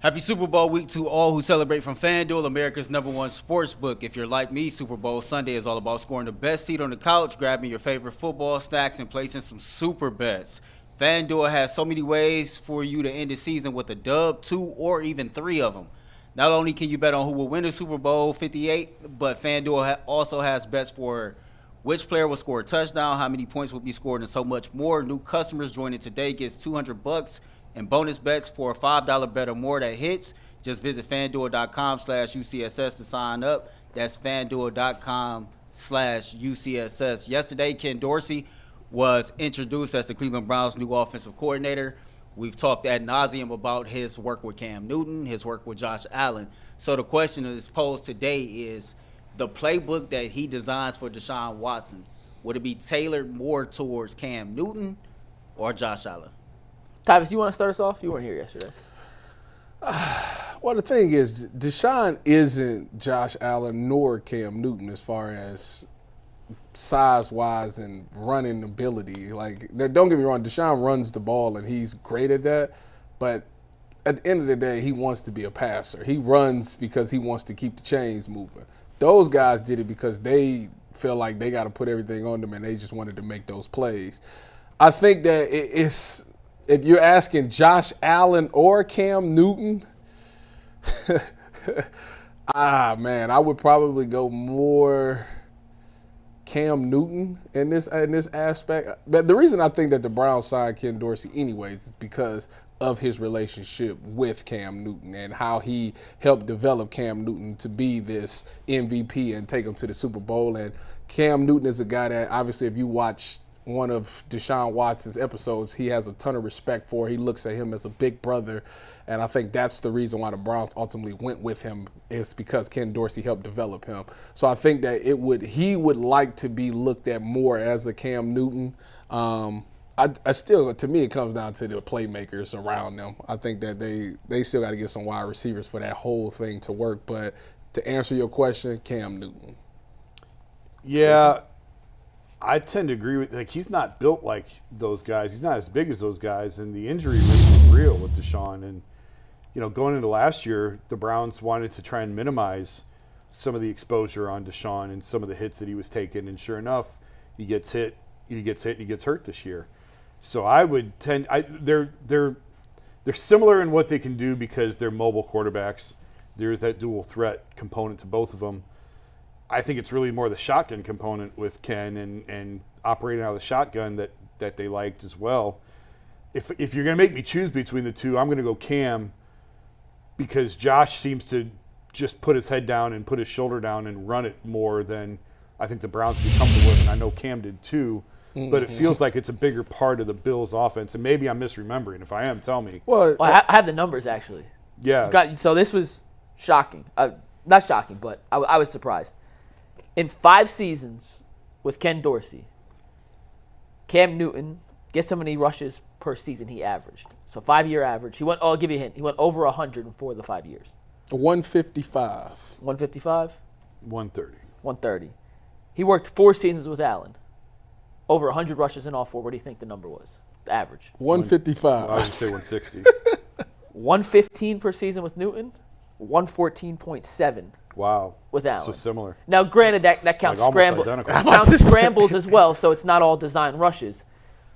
Happy Super Bowl week to all who celebrate from FanDuel, America's #1 sports book. If you're like me, Super Bowl Sunday is all about scoring the best seat on the couch, grabbing your favorite football snacks, and placing some super bets. FanDuel has so many ways for you to end the season with a dub, 2 or even 3 of them. Not only can you bet on who will win the Super Bowl 58, but FanDuel also has bets for which player will score a touchdown, how many points will be scored, and so much more. New customers joining today gets $200 and bonus bets for a $5 bet or more that hits. Just visit FanDuel.com/UCSS to sign up. That's FanDuel.com/UCSS. Yesterday, Ken Dorsey was introduced as the Cleveland Browns' new offensive coordinator. We've talked ad nauseum about his work with Cam Newton, his work with Josh Allen. So the question that is posed today is the playbook that he designs for Deshaun Watson, would it be tailored more towards Cam Newton or Josh Allen? Tyvis, you want to start us off? You weren't here yesterday. Well, the thing is, Deshaun isn't Josh Allen nor Cam Newton as far as size-wise and running ability. Like, don't get me wrong, Deshaun runs the ball and he's great at that. But at the end of the day, he wants to be a passer. He runs because he wants to keep the chains moving. Those guys did it because they feel like they got to put everything on them and they just wanted to make those plays. I think that it's. If you're asking Josh Allen or Cam Newton, man, I would probably go more Cam Newton in this aspect. But the reason I think that the Browns signed Ken Dorsey anyways is because of his relationship with Cam Newton and how he helped develop Cam Newton to be this MVP and take him to the Super Bowl. And Cam Newton is a guy that, obviously, if you watch one of Deshaun Watson's episodes, he has a ton of respect for. He looks at him as a big brother, and I think that's the reason why the Browns ultimately went with him, is because Ken Dorsey helped develop him. So I think that he would like to be looked at more as a Cam Newton. I still, to me, it comes down to the playmakers around them. I think that they still got to get some wide receivers for that whole thing to work. But to answer your question, Cam Newton. Yeah. I tend to agree with, he's not built like those guys. He's not as big as those guys, and the injury risk is real with Deshaun. And, going into last year, the Browns wanted to try and minimize some of the exposure on Deshaun and some of the hits that he was taking. And sure enough, he gets hurt this year. So I would they're similar in what they can do because they're mobile quarterbacks. There's that dual threat component to both of them. I think it's really more the shotgun component with Ken and operating out of the shotgun that they liked as well. If you're going to make me choose between the two, I'm going to go Cam because Josh seems to just put his head down and put his shoulder down and run it more than I think the Browns would be comfortable with, and I know Cam did too. Mm-hmm. But it feels like it's a bigger part of the Bills' offense, and maybe I'm misremembering. If I am, tell me. Well, I have the numbers, actually. Yeah. So this was shocking. Not shocking, but I was surprised. In 5 seasons with Ken Dorsey, Cam Newton, guess how many rushes per season he averaged? So 5-year average. I'll give you a hint. He went over 100 in 4 of the 5 years. 155. 155? 130. 130. He worked 4 seasons with Allen. Over 100 rushes in all 4. What do you think the number was? The average. 155. Well, I would say 160. 115 per season with Newton. 114.7. Wow. With Allen. So similar. Now, granted, that counts scrambles as well, so it's not all design rushes.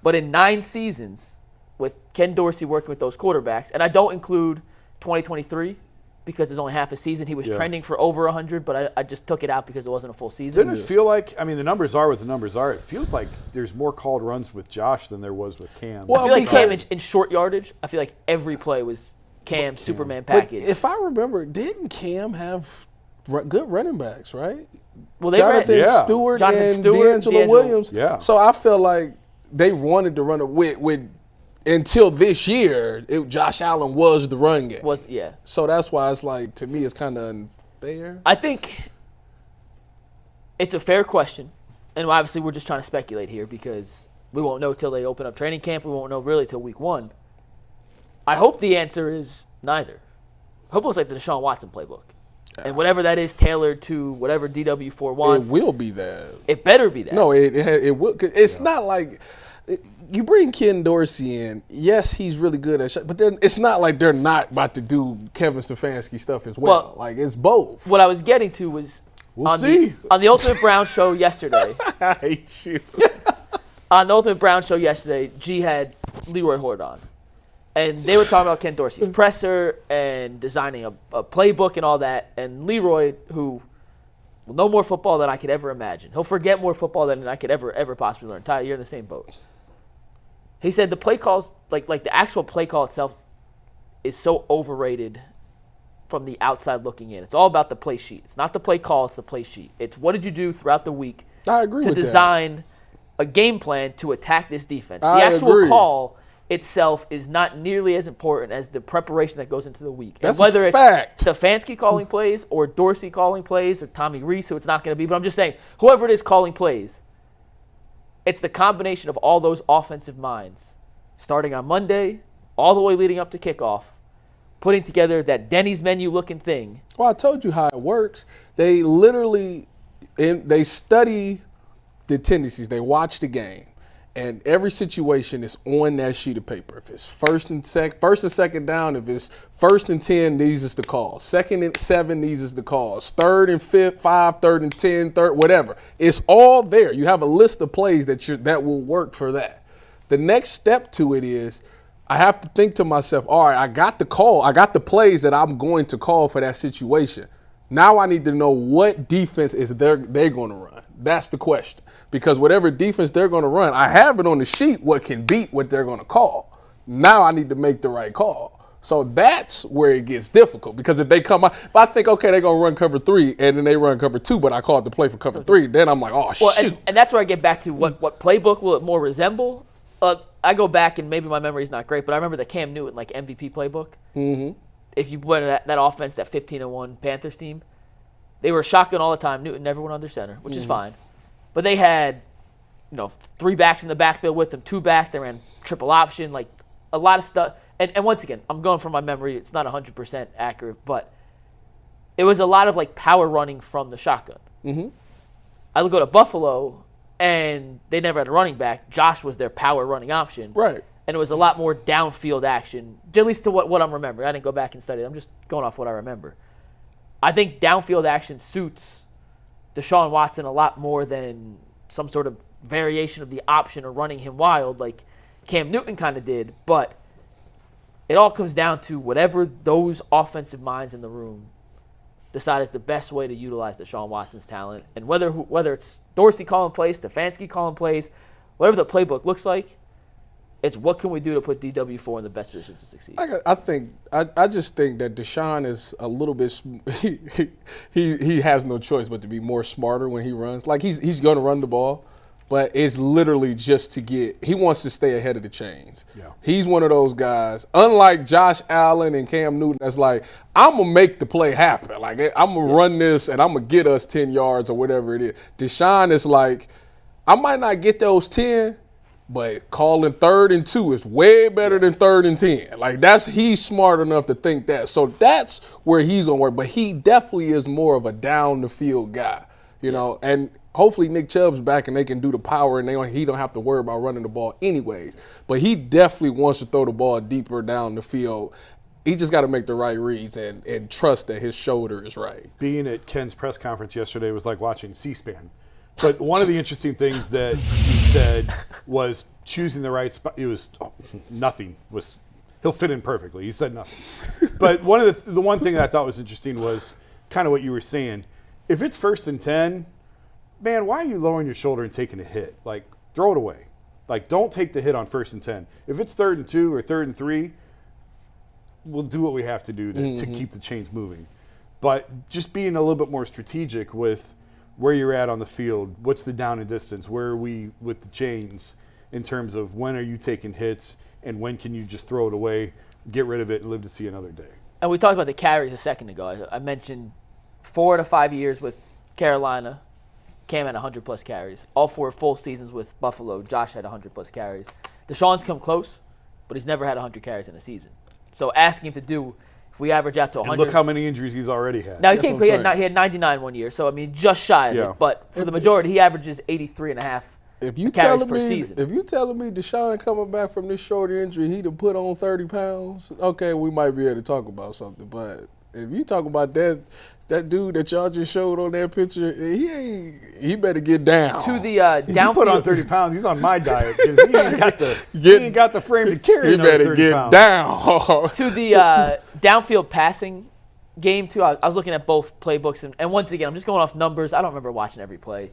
But in 9 seasons with Ken Dorsey working with those quarterbacks, and I don't include 2023 because it's only half a season. He was trending for over 100, but I just took it out because it wasn't a full season. Didn't it feel like, the numbers are what the numbers are. It feels like there's more called runs with Josh than there was with Cam. Well, I feel like Cam in short yardage, I feel like every play was Cam Superman package. But if I remember, didn't Cam have good running backs, right? Well, they Jonathan Stewart and D'Angelo Williams. Yeah. So I feel like they wanted to run it with until this year. Josh Allen was the run game. So that's why it's like, to me, it's kind of unfair. I think it's a fair question, and obviously we're just trying to speculate here because we won't know till they open up training camp. We won't know really till week 1. I hope the answer is neither. I hope it's like the Deshaun Watson playbook. And whatever that is tailored to whatever DW4 wants. It will be that. It better be that. No, it will. It's not like you bring Ken Dorsey in. Yes, he's really good at but then it's not like they're not about to do Kevin Stefanski stuff as well. Like, it's both. What I was getting to was on the Ultimate Brown show yesterday. I hate you. On the Ultimate Brown show yesterday, G had Leroy Hoard on. And they were talking about Ken Dorsey's presser and designing a playbook and all that. And Leroy, who will know more football than I could ever imagine. He'll forget more football than I could ever possibly learn. Ty, you're in the same boat. He said the play calls, like the actual play call itself, is so overrated from the outside looking in. It's all about the play sheet. It's not the play call, it's the play sheet. It's what did you do throughout the week I agree to with design a game plan to attack this defense. The actual call itself is not nearly as important as the preparation that goes into the week. That's and whether a fact. it's Stefanski calling plays or Dorsey calling plays or Tommy Reese, who it's not going to be, but I'm just saying, whoever it is calling plays, it's the combination of all those offensive minds, starting on Monday, all the way leading up to kickoff, putting together that Denny's menu looking thing. Well, I told you how it works. They literally, they study the tendencies. They watch the game. And every situation is on that sheet of paper. If it's first and second down, if it's 1st and 10, these is the calls. 2nd and 7, these is the calls. 3rd and 5, 3rd and 10, whatever. It's all there. You have a list of plays that will work for that. The next step to it is I have to think to myself, all right, I got the call. I got the plays that I'm going to call for that situation. Now I need to know what defense they're going to run. That's the question. Because whatever defense they're going to run, I have it on the sheet what can beat what they're going to call. Now I need to make the right call. So that's where it gets difficult. Because if they come out, if I think, okay, they're going to run cover 3, and then they run cover 2, but I called the play for cover 3, then I'm like, oh, shoot. And that's where I get back to what playbook will it more resemble? I go back, and maybe my memory is not great, but I remember the Cam Newton, MVP playbook. Mm-hmm. If you went to that offense, that 15-1 Panthers team, they were shotgun all the time. Newton never went under center, which is fine. But they had, 3 backs in the backfield with them, 2 backs. They ran triple option, like a lot of stuff. And once again, I'm going from my memory. It's not 100% accurate, but it was a lot of power running from the shotgun. Mm-hmm. I would go to Buffalo, and they never had a running back. Josh was their power running option. Right. And it was a lot more downfield action, at least to what I'm remembering. I didn't go back and study it. I'm just going off what I remember. I think downfield action suits Deshaun Watson a lot more than some sort of variation of the option or running him wild like Cam Newton kind of did. But it all comes down to whatever those offensive minds in the room decide is the best way to utilize Deshaun Watson's talent. And whether it's Dorsey calling plays, Stefanski calling plays, whatever the playbook looks like, it's what can we do to put DW4 in the best position to succeed. I just think that Deshaun is a little bit he has no choice but to be more smarter when he runs. He's going to run the ball, but it's literally just he wants to stay ahead of the chains. Yeah. He's one of those guys, unlike Josh Allen and Cam Newton, that's I'm going to make the play happen. I'm going to run this and I'm going to get us 10 yards or whatever it is. Deshaun is I might not get those 10, but calling 3rd and 2 is way better than 3rd and 10. He's smart enough to think that. So that's where he's going to work. But he definitely is more of a down the field guy, and hopefully Nick Chubb's back and they can do the power and he don't have to worry about running the ball anyways. But he definitely wants to throw the ball deeper down the field. He just got to make the right reads and trust that his shoulder is right. Being at Ken's press conference yesterday was like watching C-SPAN. But one of the interesting things that he said was choosing the right spot. It was nothing. He'll fit in perfectly. He said nothing. But the one thing that I thought was interesting was kind of what you were saying. If it's 1st and 10, man, why are you lowering your shoulder and taking a hit? Throw it away. Don't take the hit on 1st and 10. If it's 3rd and 2 or 3rd and 3, we'll do what we have to do to keep the chains moving. But just being a little bit more strategic with where you're at on the field, what's the down and distance, where are we with the chains in terms of when are you taking hits and when can you just throw it away, get rid of it, and live to see another day. And we talked about the carries a second ago. I mentioned 4 to 5 years with Carolina, Cam had 100-plus carries. All 4 full seasons with Buffalo, Josh had 100-plus carries. Deshaun's come close, but he's never had 100 carries in a season. So asking him to do, if we average out to 100. And look how many injuries he's already had. Now, he had 99 one year, so, just shy of it. But for the majority, he averages 83.5 If you carries telling per me, season. if you telling me Deshaun coming back from this shoulder injury, he'd have put on 30 pounds. Okay, we might be able to talk about something. But if you talking about that dude that y'all just showed on that picture, he better get down. To the If downfield. he put on 30 pounds, he's on my diet because he ain't got the frame to carry He another better 30 get pounds. down. To the downfield passing game, too, I was looking at both playbooks. And once again, I'm just going off numbers. I don't remember watching every play.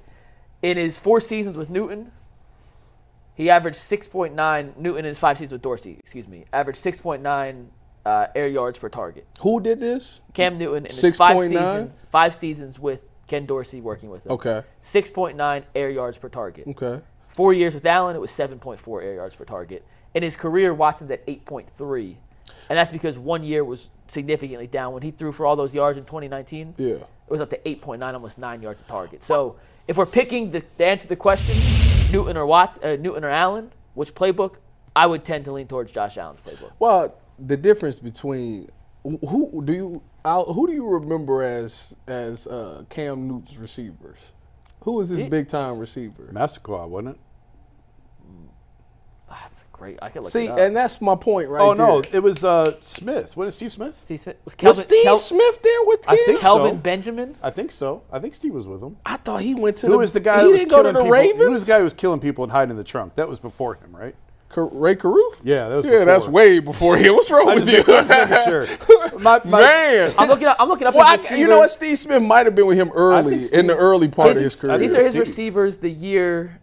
In his 4 seasons with Newton, he averaged 6.9. Newton in his 5 seasons with Dorsey, averaged 6.9 air yards per target. Who did this? Cam Newton in his 6.9? 5 seasons with Ken Dorsey working with him. Okay. 6.9 air yards per target. Okay. 4 years with Allen, it was 7.4 air yards per target. In his career, Watson's at 8.3. And that's because 1 year was significantly down. When he threw for all those yards in 2019, Yeah. it was up to 8.9, almost 9 yards a target. So if we're picking the answer to the question, Newton or Allen, which playbook, I would tend to lean towards Josh Allen's playbook. Well, the difference between who do you remember as Cam Newton's receivers? Who was his big time receiver? Massaquoi, wasn't it? That's great. I could look See, it up. and that's my point right Oh, there. no, it was Smith. Wasn't it Steve Smith? Steve Smith was Was Steve Smith there with I him? think Kelvin so. Benjamin. I think so. I think Steve was with him. I thought he went to Who was the guy He that was didn't go to killing the people? Ravens? Who was the guy who was killing people and hiding in the trunk? That was before him, right? Ray Caruth? Yeah, that was Yeah, that's before. way before him. What's wrong I with was you? making sure. Man. I'm looking up Well, his you know receivers. what? Steve Smith might have been with him early, think Steve- in the early part of his career. These are his Steve. receivers the year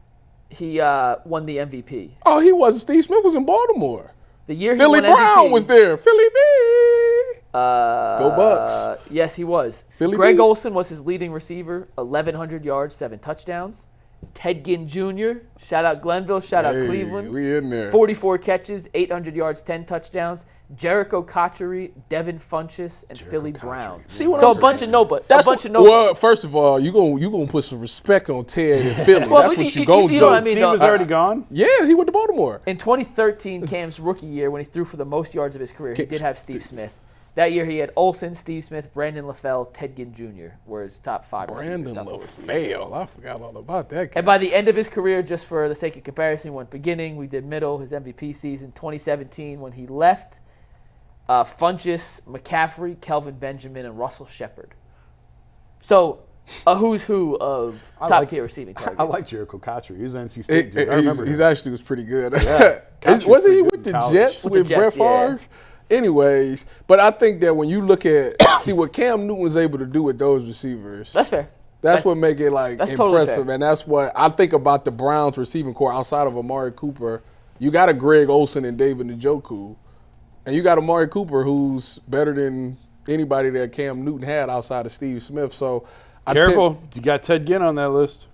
he won the MVP. Oh, he wasn't. Steve Smith was in Baltimore. The year he Philly won Brown MVP, was there. Philly B. Go Bucks. Yes, he was. Philly Greg B. Olsen was his leading receiver, 1,100 yards, 7 touchdowns. Ted Ginn Jr., shout out Glenville, shout out Hey, Cleveland. we in there. 44 catches, 800 yards, 10 touchdowns. Jericho Cotchery, Devin Funchess, and Philly Brown. See what so I'm a bunch saying? of nobodies. Well, first of all, you gonna put some respect on Ted and Philly. Well, That's but what you you gonna know do. what I mean, Steve though. was already gone? Yeah, he went to Baltimore. In 2013, Cam's rookie year, when he threw for the most yards of his career, he did have Steve Smith. That year, he had Olsen, Steve Smith, Brandon LaFell, Ted Ginn Jr. were his top 5 Brandon receivers. top 4 LaFell. I forgot all about that guy. And by the end of his career, just for the sake of comparison, went beginning, we did middle, his MVP season, 2017, when he left, Funchess, McCaffrey, Kelvin Benjamin, and Russell Shepard. So, a who's who of top-tier receiving targets. I like Jericho Cotchery. He was an NC State dude. I remember He's him. actually was pretty good. Yeah. Cotchery's Wasn't he pretty with good the in college. Jets With the with Jets, Brett Favre? Anyways, but I think that when you look at see what Cam Newton was able to do with those receivers, That's fair. that's what make it like that's totally impressive, fair. and that's what I think about the Browns receiving core outside of Amari Cooper. You got a Greg Olsen and David Njoku, and you got Amari Cooper who's better than anybody that Cam Newton had outside of Steve Smith. So Careful. You got Ted Ginn on that list.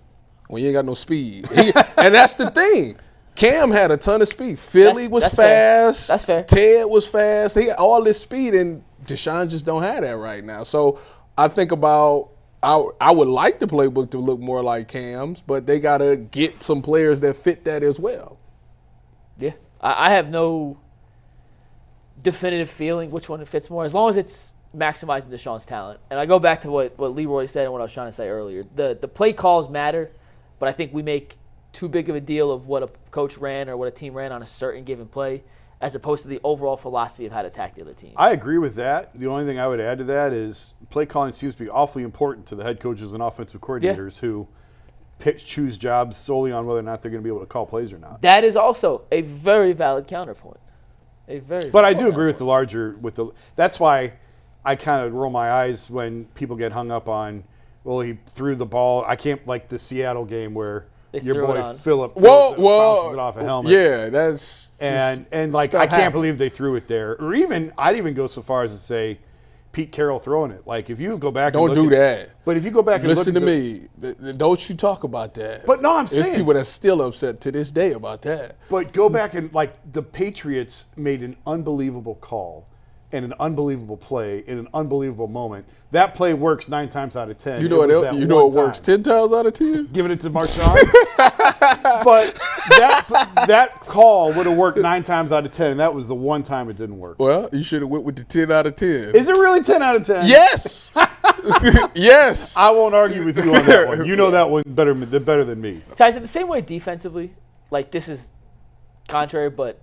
when you ain't got no speed, and that's the thing. Cam had a ton of speed. Philly was that's fair. fast. That's fair. Ted was fast. He had all this speed, and Deshaun just don't have that right now. So I think about I would like the playbook to look more like Cam's, but they got to get some players that fit that as well. Yeah. I have no definitive feeling which one it fits more, as long as it's maximizing Deshaun's talent. And I go back to what Leroy said and what I was trying to say earlier. The play calls matter, but I think we make too big of a deal of what a coach ran or what a team ran on a certain given play as opposed to the overall philosophy of how to attack the other team. I agree with that. The only thing I would add to that is play calling seems to be awfully important to the head coaches and offensive coordinators who choose jobs solely on whether or not they're going to be able to call plays or not. That is also a very valid counterpoint. But I do agree with that's why I kind of roll my eyes when people get hung up on, well, he threw the ball. I can't, like the Seattle game where They your threw it boy on. Philip bounces it off a helmet. Yeah, that's And like stuff I can't happens. believe they threw it there. Or even I'd even go so far as to say Pete Carroll throwing it. Like if you go back Don't and do look at, that. But if you go back and Listen look to at me. Don't you talk about that. But no, I'm There's saying people that's still upset to this day about that. But go back and like the Patriots made an unbelievable call and an unbelievable play in an unbelievable moment. That play works 9 times out of 10. You know It was what? that You know one it works time. 10 times out of 10. Giving it to Marshawn. but that call would have worked 9 times out of 10, and that was the one time it didn't work. Well, you should have went with the 10 out of 10. Is it really 10 out of 10? Yes. Yes. I won't argue with you on that one. You know that one better than me. Tyson, the same way defensively, like this is contrary, but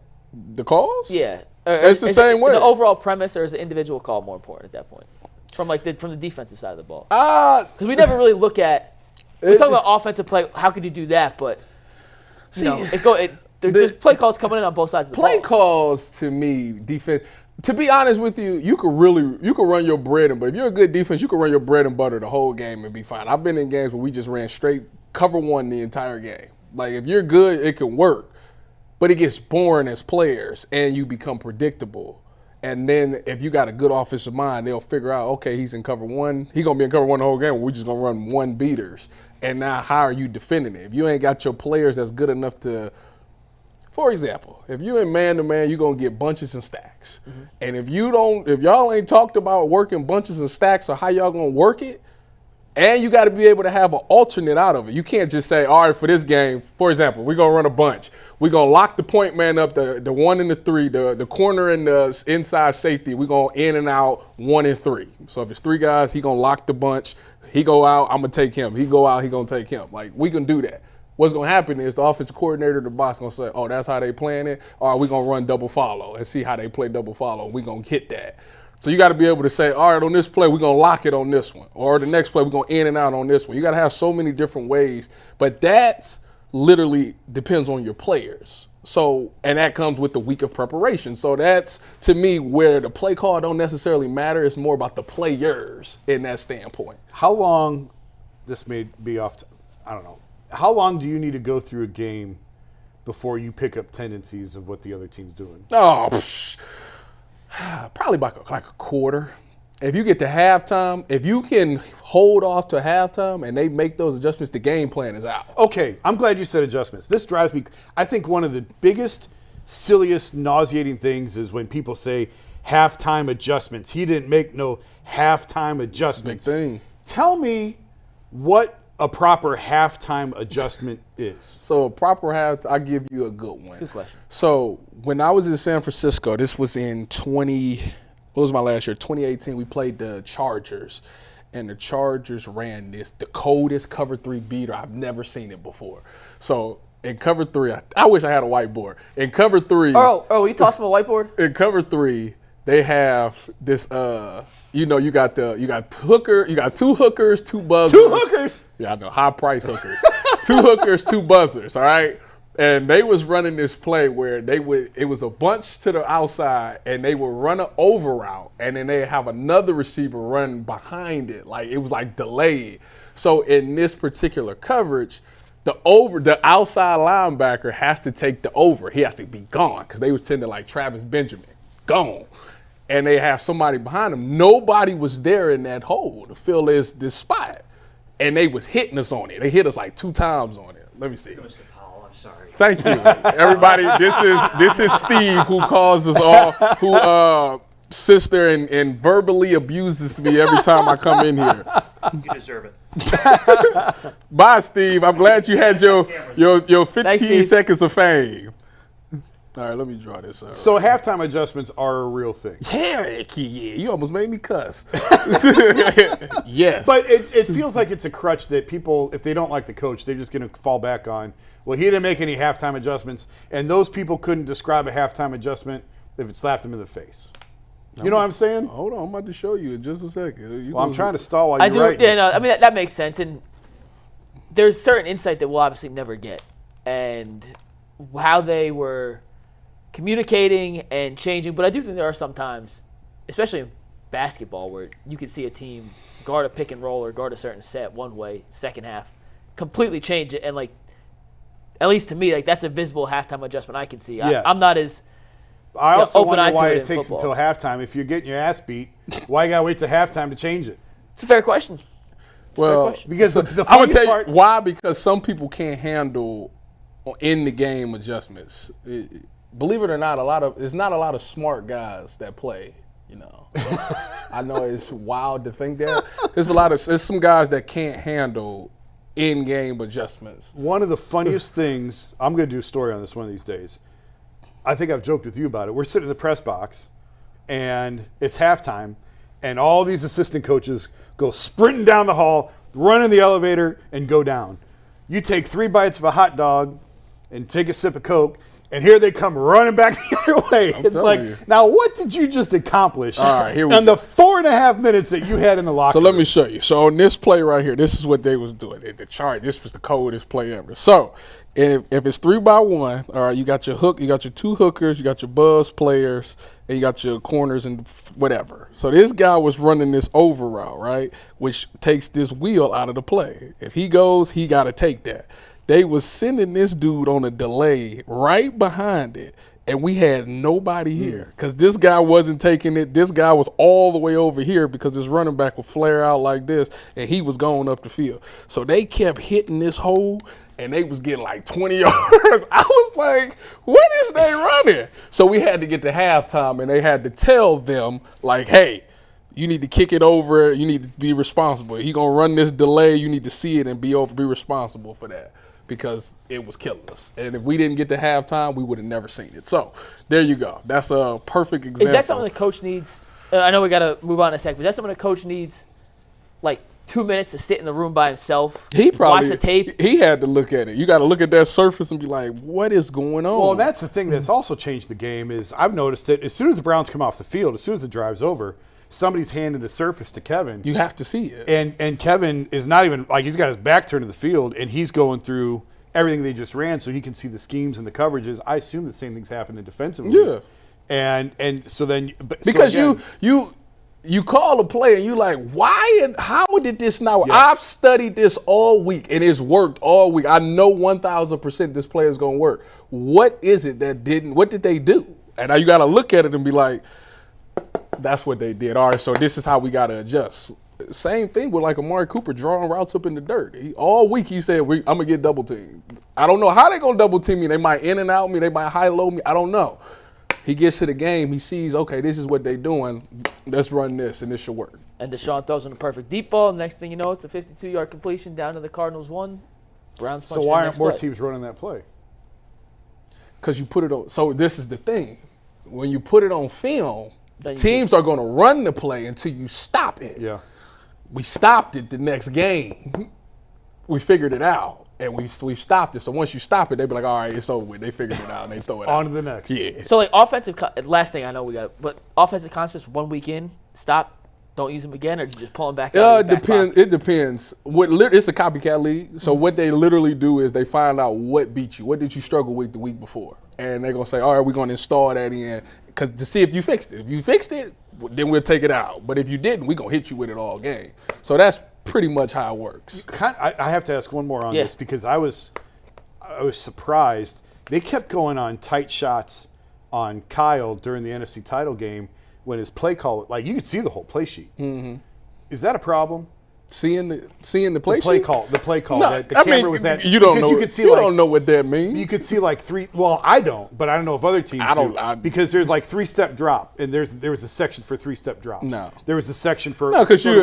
The calls? yeah. It's the same way. The overall premise, or is the individual call more important at that point? From the defensive side of the ball. Because we never really look at, we talk about offensive play, how could you do that, but there's play calls coming in on both sides of the ball. Play calls to me, defense. To be honest with you, you could run your bread and butter. If you're a good defense, you can run your bread and butter the whole game and be fine. I've been in games where we just ran straight cover one the entire game. Like if you're good, it can work, but it gets boring as players and you become predictable. And then if you got a good offensive mind, they'll figure out, okay, he's in cover one. He's going to be in cover one the whole game. We're just going to run one beaters. And now how are you defending it? If you ain't got your players that's good enough to, for example, if you're in man-to-man, you're going to get bunches and stacks. Mm-hmm. And if y'all ain't talked about working bunches and stacks or how y'all going to work it, and you got to be able to have an alternate out of it. You can't just say, all right, for this game, for example, we're going to run a bunch. We're going to lock the point man up, the 1 and the 3, the corner and the inside safety. We're going in and out 1 and 3. So if it's 3 guys, he going to lock the bunch. He go out, I'm going to take him. He go out, he going to take him. Like, we can do that. What's going to happen is the offensive coordinator, the boss, going to say, oh, that's how they playing it? Or we're going to run double follow and see how they play double follow. We're going to hit that. So you got to be able to say, all right, on this play, we're going to lock it on this one. Or the next play, we're going in and out on this one. You got to have so many different ways. But that's literally depends on your players. So, and that comes with the week of preparation. So that's, to me, where the play call don't necessarily matter. It's more about the players in that standpoint. How long, this may be off, I don't know. How long do you need to go through a game before you pick up tendencies of what the other team's doing? Oh, probably like a quarter. If you get to halftime, if you can hold off to halftime and they make those adjustments, the game plan is out. Okay, I'm glad you said adjustments. This drives me. I think one of the biggest, silliest, nauseating things is when people say halftime adjustments. He didn't make no halftime adjustments. Big thing. Tell me what a proper halftime adjustment is. So a proper halftime, I'll give you a good one. Good question. So when I was in San Francisco, this was in what was my last year? 2018, we played the Chargers. And the Chargers ran the coldest cover 3 beater. I've never seen it before. So in cover 3, I wish I had a whiteboard. In cover 3. Oh, will you toss him a whiteboard? In cover 3, they have this, you got 2 hookers, 2 buzzers. 2 hookers? Yeah, I know, high price hookers. 2 hookers, 2 buzzers, all right? And they was running this play where it was a bunch to the outside and they would run an over route and then they have another receiver run behind it. Like it was like delayed. So in this particular coverage, the outside linebacker has to take the over. He has to be gone because they was tending like Travis Benjamin, gone. And they have somebody behind him. Nobody was there in that hole to fill this spot. And they was hitting us on it. They hit us like 2 times on it. Let me see. Mr. Powell, I'm sorry. Thank you, everybody. This is Steve who calls us all, who sits there and verbally abuses me every time I come in here. You deserve it. Bye, Steve. I'm glad you had your 15 seconds of fame. All right, let me draw this up. So halftime adjustments are a real thing. Yeah, you almost made me cuss. Yes. But it feels like it's a crutch that people, if they don't like the coach, they're just going to fall back on. Well, he didn't make any halftime adjustments, and those people couldn't describe a halftime adjustment if it slapped them in the face. You know what I'm saying? Hold on, I'm about to show you in just a second. I'm trying to stall while you're writing. Yeah, no, I mean, that makes sense. And there's certain insight that we'll obviously never get. And how they were communicating and changing. But I do think there are some times, especially in basketball, where you can see a team guard a pick and roll or guard a certain set one way, second half, completely change it. And, like, at least to me, like that's a visible halftime adjustment I can see. Yes. I'm not as I also open-eyed wonder why to it takes football. until halftime. If you're getting your ass beat, why you got to wait till halftime to change it? It's a fair question. Well, Because the I'm gonna funniest tell part, you why. Because some people can't handle in the game adjustments. Believe it or not, there's not a lot of smart guys that play. You know, I know it's wild to think that there's some guys that can't handle in-game adjustments. One of the funniest things, I'm going to do a story on this one of these days. I think I've joked with you about it. We're sitting in the press box, and it's halftime, and all these assistant coaches go sprinting down the hall, run in the elevator, and go down. You take 3 bites of a hot dog and take a sip of Coke, and here they come running back the other way. It's like, now what did you just accomplish in the 4.5 minutes that you had in the locker room? So let me show you. So on this play right here, this is what they was doing. The chart, this was the coldest play ever. So if it's 3-by-1, all right, you got your hook, you got your 2 hookers, you got your buzz players, and you got your corners and whatever. So this guy was running this over route, right, which takes this wheel out of the play. If he goes, he got to take that. They was sending this dude on a delay right behind it, and we had nobody here because this guy wasn't taking it. This guy was all the way over here because his running back would flare out like this, and he was going up the field. So they kept hitting this hole, and they was getting like 20 yards. I was like, what is they running? So we had to get to halftime, and they had to tell them, like, hey, you need to kick it over. You need to be responsible. He going to run this delay. You need to see it and be responsible for that. Because it was killing us. And if we didn't get to halftime, we would have never seen it. So, there you go. That's a perfect example. Is that something the coach needs? I know we got to move on in a sec, but is that something the coach needs, like, 2 minutes to sit in the room by himself, he probably, watch the tape? He had to look at it. You got to look at that surface and be like, what is going on? Well, that's the thing that's also changed the game is I've noticed it. As soon as the Browns come off the field, as soon as the drive's over, somebody's handed a surface to Kevin. You have to see it. And Kevin is not even, like, he's got his back turned to the field, and he's going through everything they just ran so he can see the schemes and the coverages. I assume the same things happen in defensively. Yeah. And so then. Because so again, you call a play and you like, why and how did this not work? Yes. I've studied this all week, and it's worked all week. I know 1,000% this play is going to work. What is it that didn't? What did they do? And now you got to look at it and be like, that's what they did. All right, so this is how we got to adjust. Same thing with like Amari Cooper drawing routes up in the dirt. All week he said, I'm going to get double teamed. I don't know how they're going to double team me. They might in and out me. They might high-low me. I don't know. He gets to the game. He sees, okay, this is what they're doing. Let's run this, and this should work. And Deshaun throws in a perfect deep ball. Next thing you know, it's a 52-yard completion down to the Cardinals 1. Browns punch so why the aren't next more play. teams running that play? Because you put it on. So this is the thing. When you put it on film, Then you teams are going to run the play until you stop it. Yeah. We stopped it the next game. We figured it out, and we stopped it. So once you stop it, they be like, all right, it's over with. They figured it out, and they throw it On out. to the next. Yeah. So, like, offensive last thing I know we got, but offensive concepts 1 week in, stop, don't use them again, or do you just pull them back out? It depends. It depends. It's a copycat league. So what they literally do is they find out what beat you. What did you struggle with the week before? And they're going to say, all right, we're going to install that in because to see if you fixed it. If you fixed it, then we'll take it out. But if you didn't, we're going to hit you with it all game. So that's pretty much how it works. I have to ask one more on this because I was surprised. They kept going on tight shots on Kyle during the NFC title game when his play call, like you could see the whole play sheet. Mm-hmm. Is that a problem? Seeing the play The play call. No, That the camera was that. You don't know. You could see you don't know what that means. You could see like three. Well, I don't, but I don't know if other teams do. Because there's like 3-step drop, and there was a section for 3-step drops. No, there was a section for because you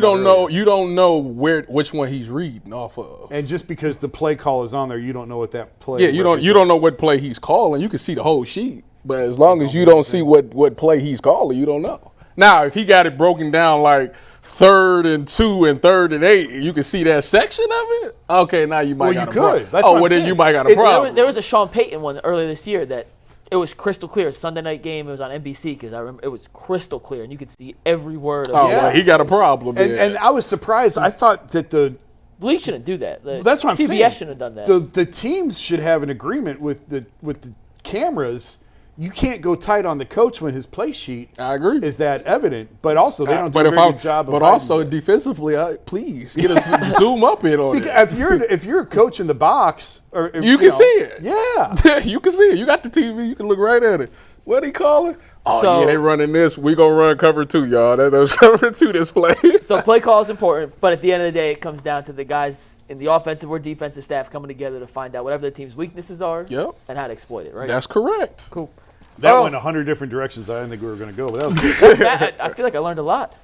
don't know earlier. you don't know which one he's reading off of. And just because the play call is on there, you don't know what that play. Yeah, you don't know what play he's calling. You can see the whole sheet, but as long as you don't see what play he's calling, you don't know. Now, if he got it broken down like 3rd and 2 and 3rd and 8, you can see that section of it. Okay, now you might got a problem. Then you might got a problem. There was a Sean Payton one earlier this year that it was crystal clear. Sunday night game. It was on NBC because I remember it was crystal clear, and you could see every word of it. Well, he got a problem. And I was surprised. I thought that the league shouldn't do that. That's what I'm saying. CBS shouldn't have done that. The teams should have an agreement with the cameras. You can't go tight on the coach when his play sheet is that evident, but also they don't do a very good job of But also defensively, please get a zoom up in on it. If you're a coach in the box, or you can see it. Yeah, you can see it. You got the TV. You can look right at it. What he calling? Oh, so, yeah, they running this. We going to run cover 2, y'all. That was cover 2 this play. So play call is important, but at the end of the day, it comes down to the guys in the offensive or defensive staff coming together to find out whatever the team's weaknesses are and how to exploit it, right? That's correct. Cool. That went 100 different directions I didn't think we were going to go, but that was good. I feel like I learned a lot.